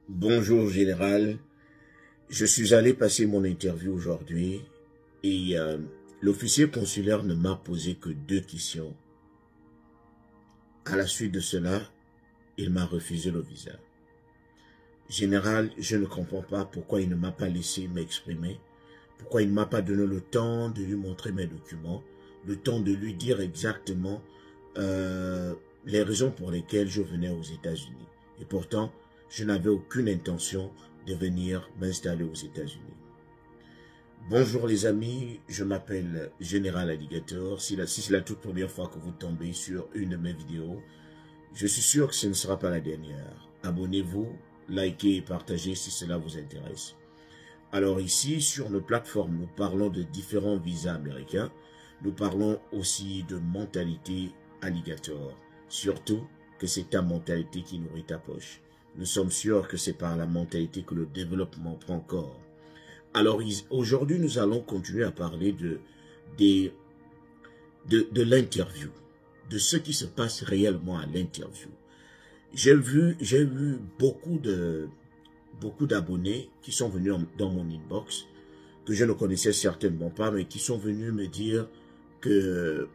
Bonjour général, je suis allé passer mon interview aujourd'hui et l'officier consulaire ne m'a posé que 2 questions. À la suite de cela, il m'a refusé le visa. Général, je ne comprends pas pourquoi il ne m'a pas laissé m'exprimer, pourquoi il ne m'a pas donné le temps de lui montrer mes documents, le temps de lui dire exactement les raisons pour lesquelles je venais aux États-Unis. Et pourtant, je n'avais aucune intention de venir m'installer aux États-Unis. Bonjour les amis, je m'appelle Général Alligator. Si c'est la toute première fois que vous tombez sur une de mes vidéos, je suis sûr que ce ne sera pas la dernière. Abonnez-vous, likez et partagez si cela vous intéresse. Alors ici, sur nos plateformes, nous parlons de différents visas américains. Nous parlons aussi de mentalité alligator. Surtout que c'est ta mentalité qui nourrit ta poche. Nous sommes sûrs que c'est par la mentalité que le développement prend corps. Alors aujourd'hui, nous allons continuer à parler de l'interview, de ce qui se passe réellement à l'interview. J'ai vu beaucoup d'abonnés qui sont venus dans mon inbox, que je ne connaissais certainement pas, mais qui sont venus me dire que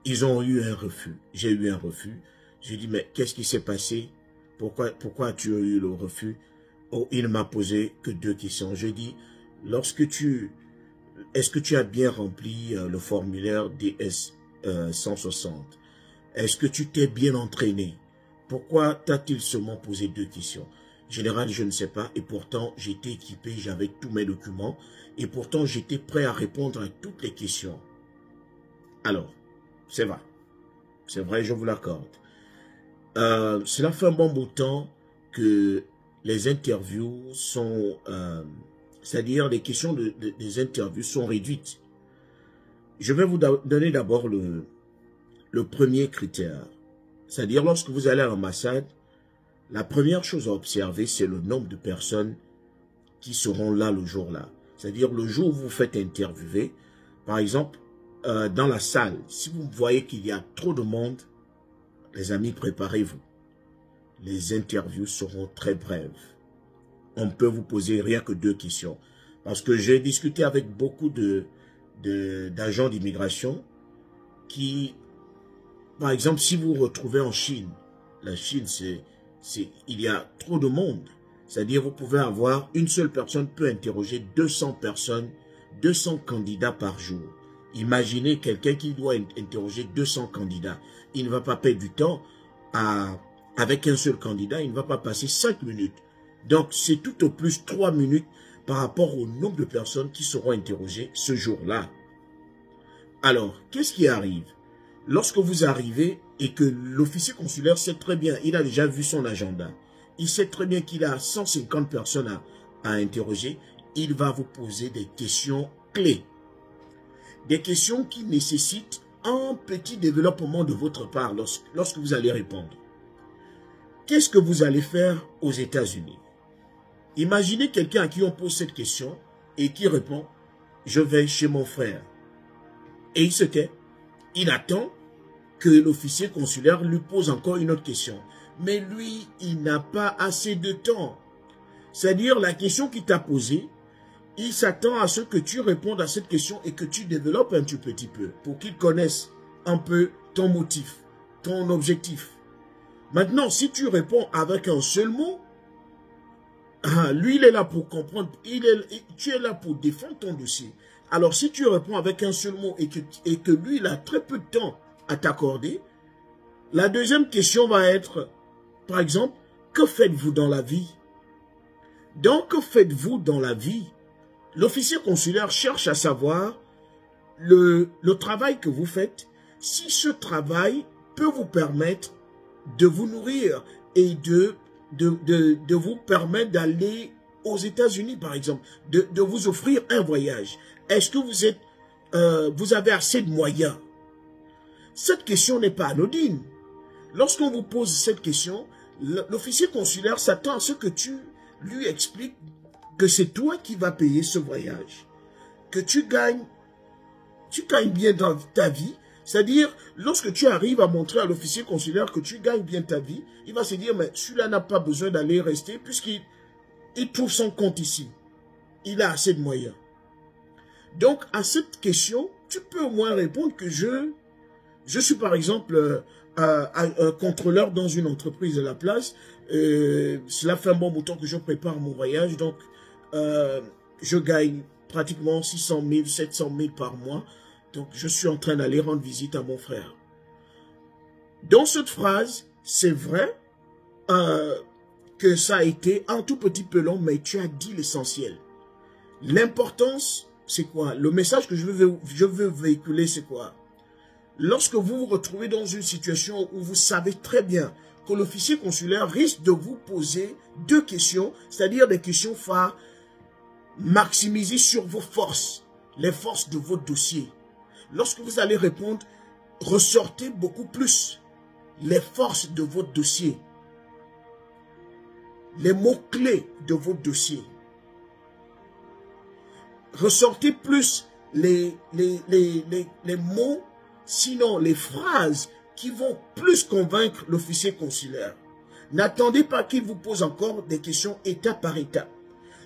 ils ont eu un refus. J'ai eu un refus. J'ai dit, mais qu'est-ce qui s'est passé? Pourquoi tu as eu le refus? Oh, il ne m'a posé que 2 questions. Je dis, est-ce que tu as bien rempli le formulaire DS 160? Est-ce que tu t'es bien entraîné? Pourquoi t'a-t-il seulement posé 2 questions? Général, je ne sais pas, et pourtant j'étais équipé, j'avais tous mes documents, et pourtant j'étais prêt à répondre à toutes les questions. Alors, c'est vrai, je vous l'accorde. Cela fait un bon bout de temps que les interviews sont, c'est-à-dire les questions des interviews sont réduites. Je vais vous donner d'abord le premier critère. C'est-à-dire lorsque vous allez à l'ambassade, la première chose à observer, c'est le nombre de personnes qui seront là le jour-là. C'est-à-dire le jour où vous faites interviewer, par exemple, dans la salle, si vous voyez qu'il y a trop de monde, les amis, préparez-vous. Les interviews seront très brèves. On peut vous poser rien que 2 questions. Parce que j'ai discuté avec beaucoup d'agents d'immigration qui, par exemple, si vous vous retrouvez en Chine, la Chine, il y a trop de monde. C'est-à-dire, vous pouvez avoir, une seule personne peut interroger 200 personnes, 200 candidats par jour. Imaginez quelqu'un qui doit interroger 200 candidats. Il ne va pas perdre du temps avec un seul candidat. Il ne va pas passer 5 minutes. Donc, c'est tout au plus 3 minutes par rapport au nombre de personnes qui seront interrogées ce jour-là. Alors, qu'est-ce qui arrive? Lorsque vous arrivez et que l'officier consulaire sait très bien, il a déjà vu son agenda, il sait très bien qu'il a 150 personnes à interroger, il va vous poser des questions clés. Des questions qui nécessitent un petit développement de votre part lorsque vous allez répondre. Qu'est-ce que vous allez faire aux États-Unis? Imaginez quelqu'un à qui on pose cette question et qui répond « Je vais chez mon frère ». Et il se tait. Il attend que l'officier consulaire lui pose encore une autre question. Mais lui, il n'a pas assez de temps. C'est-à-dire la question qu'il t'a posée, il s'attend à ce que tu répondes à cette question et que tu développes un tout petit peu pour qu'il connaisse un peu ton motif, ton objectif. Maintenant, si tu réponds avec un seul mot, lui, il est là pour comprendre, tu es là pour défendre ton dossier. Alors, si tu réponds avec un seul mot et que lui, il a très peu de temps à t'accorder, la deuxième question va être, par exemple, que faites-vous dans la vie? Donc, que faites-vous dans la vie? L'officier consulaire cherche à savoir le travail que vous faites, si ce travail peut vous permettre de vous nourrir et de vous permettre d'aller aux États-Unis, par exemple, de vous offrir un voyage. Est-ce que vous avez assez de moyens? Cette question n'est pas anodine. Lorsqu'on vous pose cette question, l'officier consulaire s'attend à ce que tu lui expliques que c'est toi qui vas payer ce voyage, que tu gagnes bien dans ta vie, C'est-à-dire, lorsque tu arrives à montrer à l'officier consulaire que tu gagnes bien ta vie, il va se dire, mais celui-là n'a pas besoin d'aller rester puisqu'il trouve son compte ici. Il a assez de moyens. Donc, à cette question, tu peux au moins répondre que je suis par exemple un contrôleur dans une entreprise à la place. Cela fait un bon bout de temps que je prépare mon voyage. Donc, je gagne pratiquement 600 000, 700 000 par mois. Donc, je suis en train d'aller rendre visite à mon frère. Dans cette phrase, c'est vrai que ça a été un tout petit peu long, mais tu as dit l'essentiel. L'importance, c'est quoi? Le message que je veux véhiculer, c'est quoi? Lorsque vous vous retrouvez dans une situation où vous savez très bien que l'officier consulaire risque de vous poser deux questions, c'est-à-dire des questions phares, maximisez sur vos forces, les forces de votre dossier. Lorsque vous allez répondre, ressortez beaucoup plus les forces de votre dossier, les mots-clés de votre dossier. Ressortez plus les mots, sinon les phrases qui vont plus convaincre l'officier consulaire. N'attendez pas qu'il vous pose encore des questions étape par étape.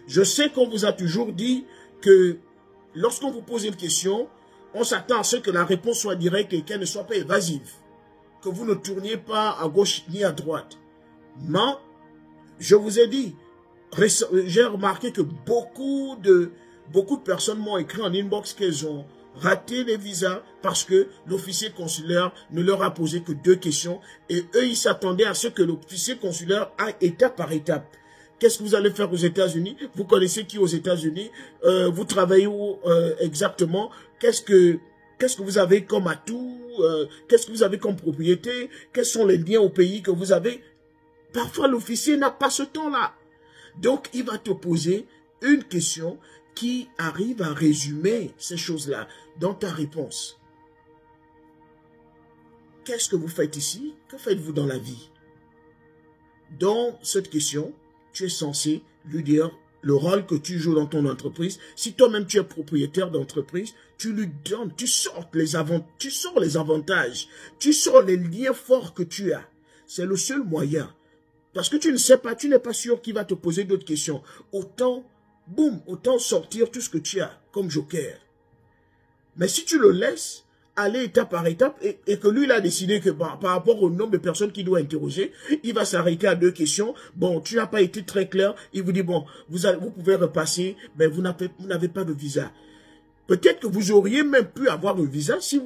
Je sais qu'on vous a toujours dit que lorsqu'on vous pose une question, on s'attend à ce que la réponse soit directe et qu'elle ne soit pas évasive. Que vous ne tourniez pas à gauche ni à droite. Mais, je vous ai dit, j'ai remarqué que beaucoup de personnes m'ont écrit en inbox qu'elles ont raté les visas parce que l'officier consulaire ne leur a posé que deux questions et eux, ils s'attendaient à ce que l'officier consulaire aille étape par étape. Qu'est-ce que vous allez faire aux États-Unis? Vous connaissez qui aux États-Unis? Vous travaillez où exactement? Qu'est-ce que vous avez comme atout? Qu'est-ce que vous avez comme propriété? Quels sont les liens au pays que vous avez? Parfois, l'officier n'a pas ce temps-là. Donc, il va te poser une question qui arrive à résumer ces choses-là dans ta réponse. Qu'est-ce que vous faites ici? Que faites-vous dans la vie? Dans cette question, tu es censé lui dire le rôle que tu joues dans ton entreprise. Si toi-même tu es propriétaire d'entreprise, tu lui donnes, tu sors les avantages, tu sors les liens forts que tu as. C'est le seul moyen. Parce que tu ne sais pas, tu n'es pas sûr qu'il va te poser d'autres questions. Autant sortir tout ce que tu as comme joker. Mais si tu le laisses aller étape par étape et que lui, il a décidé que par rapport au nombre de personnes qu'il doit interroger, il va s'arrêter à deux questions. Bon, tu n'as pas été très clair. Il vous dit, bon, vous pouvez repasser, mais vous n'avez pas de visa. Peut-être que vous auriez même pu avoir le visa si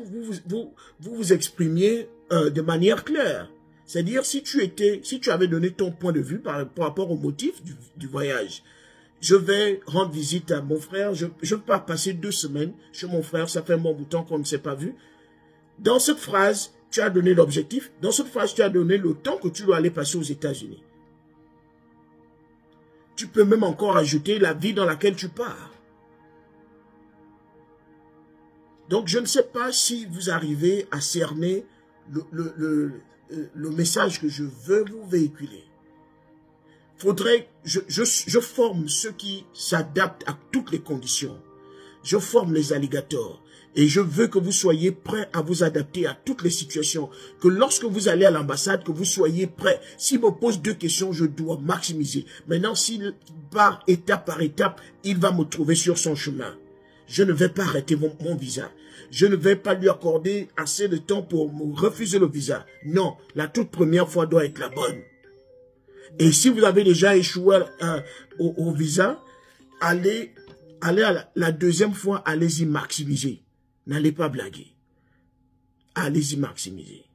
vous exprimiez de manière claire. C'est-à-dire, si tu avais donné ton point de vue par rapport au motif du voyage. Je vais rendre visite à mon frère. Je ne vais pas passer 2 semaines chez mon frère. Ça fait un bon bout de temps qu'on ne s'est pas vu. Dans cette phrase, tu as donné l'objectif. Dans cette phrase, tu as donné le temps que tu dois aller passer aux États-Unis. Tu peux même encore ajouter la vie dans laquelle tu pars. Donc, je ne sais pas si vous arrivez à cerner le message que je veux vous véhiculer. Faudrait, je forme ceux qui s'adaptent à toutes les conditions. Je forme les alligators. Et je veux que vous soyez prêts à vous adapter à toutes les situations. Que lorsque vous allez à l'ambassade, que vous soyez prêts. S'il me pose 2 questions, je dois maximiser. Maintenant, s'il part étape par étape, il va me trouver sur son chemin. Je ne vais pas arrêter mon visa. Je ne vais pas lui accorder assez de temps pour me refuser le visa. Non, la toute première fois doit être la bonne. Et si vous avez déjà échoué au visa, allez à la deuxième fois, allez-y maximiser. N'allez pas blaguer. Allez-y maximiser.